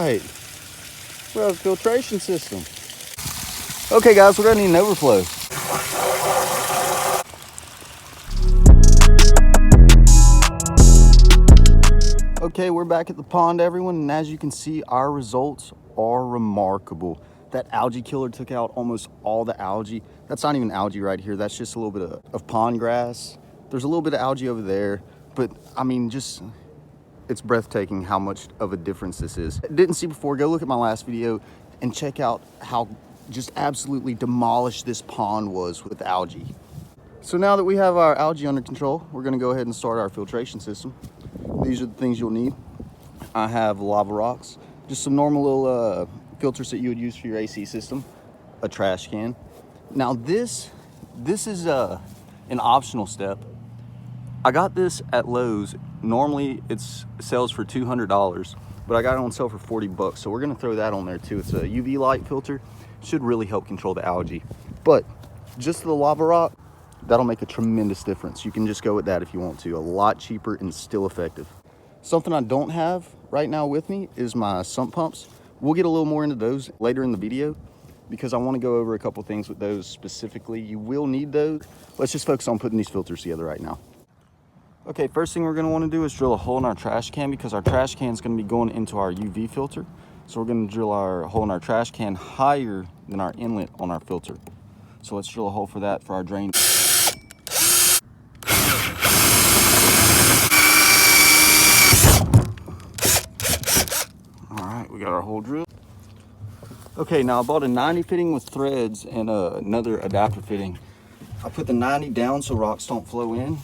right. We have a filtration system. Okay guys, we're gonna need an overflow. Okay, we're back at the pond, everyone, and as you can see, our results are remarkable. That algae killer took out almost all the algae. That's not even algae right here. That's just a little bit of pond grass. There's a little bit of algae over there, but I mean, just, it's breathtaking how much of a difference this is. Didn't see before, go look at my last video and check out how just absolutely demolished this pond was with algae. So now that we have our algae under control, we're gonna go ahead and start our filtration system. These are the things you'll need. I have lava rocks, just some normal little filters that you would use for your AC system, a trash can. Now this is an optional step. I got this at Lowe's. Normally it sells for $200, but I got it on sale for 40 bucks. So we're gonna throw that on there too. It's a UV light filter. Should really help control the algae. But just the lava rock, that'll make a tremendous difference. You can just go with that if you want to. A lot cheaper and still effective. Something I don't have right now with me is my sump pumps. We'll get a little more into those later in the video because I want to go over a couple things with those specifically. You will need those. Let's just focus on putting these filters together right now. Okay, first thing we're going to want to do is drill a hole in our trash can because our trash can is going to be going into our UV filter. So we're going to drill our hole in our trash can higher than our inlet on our filter. So let's drill a hole for that for our drain. All right, we got our hole drilled. Okay, now I bought a 90 fitting with threads and another adapter fitting. I put the 90 down so rocks don't flow in,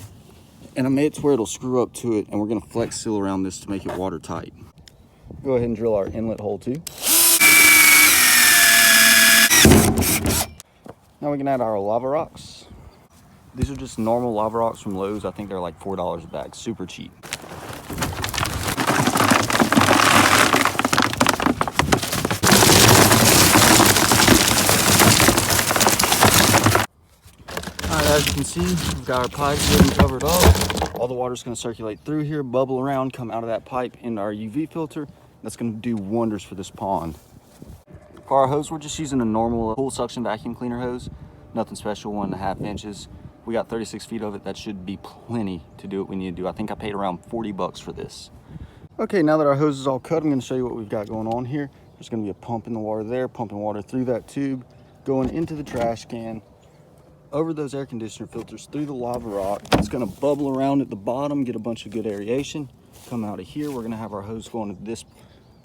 and I made it to where it'll screw up to it, and we're gonna flex seal around this to make it watertight. Go ahead and drill our inlet hole too. Now we can add our lava rocks. These are just normal lava rocks from Lowe's. I think they're like $4 a bag, super cheap. As you can see, we've got our pipe getting covered up. All the water's going to circulate through here, bubble around, come out of that pipe into our UV filter. That's going to do wonders for this pond. For our hose, we're just using a normal full suction vacuum cleaner hose. Nothing special, 1.5 inches. We got 36 feet of it. That should be plenty to do what we need to do. I think I paid around 40 bucks for this. Okay, now that our hose is all cut, I'm going to show you what we've got going on here. There's going to be a pump in the water there, pumping water through that tube, going into the trash can, over those air conditioner filters, through the lava rock. It's going to bubble around at the bottom, get a bunch of good aeration, come out of here. We're going to have our hose going to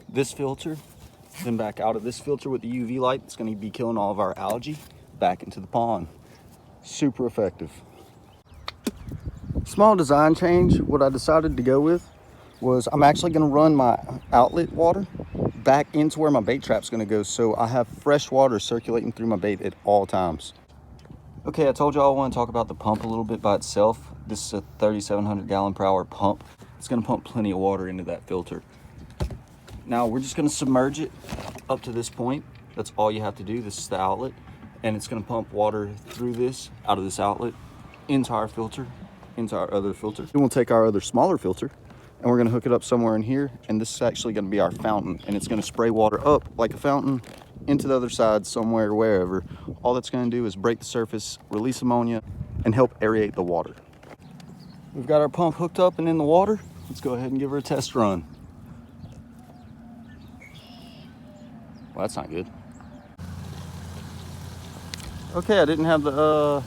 this filter, then back out of this filter with the UV light. It's going to be killing all of our algae back into the pond. Super effective. Small design change. What I decided to go with was I'm actually going to run my outlet water back into where my bait trap's going to go, so I have fresh water circulating through my bait at all times. Okay, I told you I want to talk about the pump a little bit by itself. This is a 3,700 gallon per hour pump. It's going to pump plenty of water into that filter. Now we're just going to submerge it up to this point. That's all you have to do. This is the outlet, and it's going to pump water through this, out of this outlet, into our filter, into our other filter. Then we'll take our other smaller filter and we're going to hook it up somewhere in here, and this is actually going to be our fountain, and it's going to spray water up like a fountain into the other side somewhere, wherever. All that's going to do is break the surface, release ammonia, and help aerate the water. We've got our pump hooked up and in the water. Let's go ahead and give her a test run. Well, that's not good. Okay, I didn't have the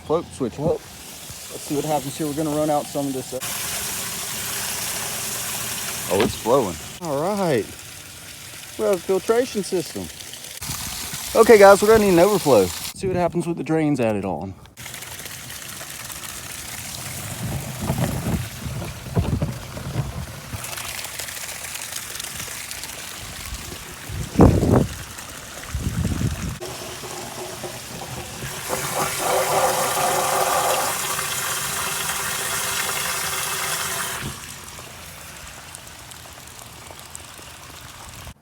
float switch. Well, let's see what happens here. We're going to run out some of this. Oh, it's flowing. All right. We have a filtration system. Okay guys, we're gonna need an overflow. Let's see what happens with the drains added on.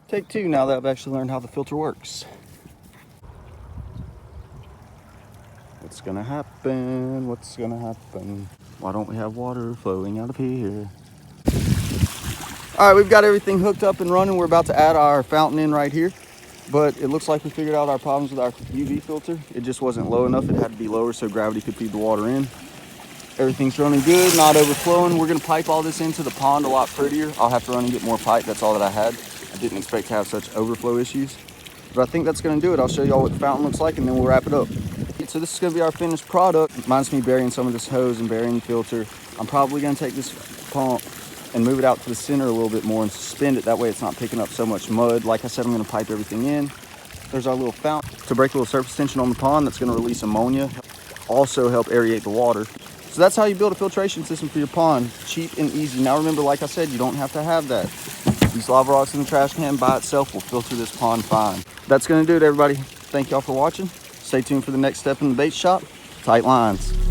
Take two now that I've actually learned how the filter works. What's gonna happen? What's gonna happen? Why don't we have water flowing out of here? All right, we've got everything hooked up and running. We're about to add our fountain in right here, but it looks like we figured out our problems with our UV filter. It just wasn't low enough. It had to be lower so gravity could feed the water in. Everything's running good, not overflowing. We're gonna pipe all this into the pond a lot prettier. I'll have to run and get more pipe. That's all that I had. I didn't expect to have such overflow issues, but I think that's gonna do it. I'll show y'all what the fountain looks like and then we'll wrap it up. So this is gonna be our finished product. Mine's me burying some of this hose and burying the filter. I'm probably gonna take this pump and move it out to the center a little bit more and suspend it. That way it's not picking up so much mud. Like I said, I'm gonna pipe everything in. There's our little fountain to break a little surface tension on the pond. That's gonna release ammonia, also help aerate the water. So that's how you build a filtration system for your pond. Cheap and easy. Now remember, like I said, you don't have to have that. These lava rocks in the trash can by itself will filter this pond fine. That's gonna do it, everybody. Thank y'all for watching. Stay tuned for the next step in the bait shop. Tight lines.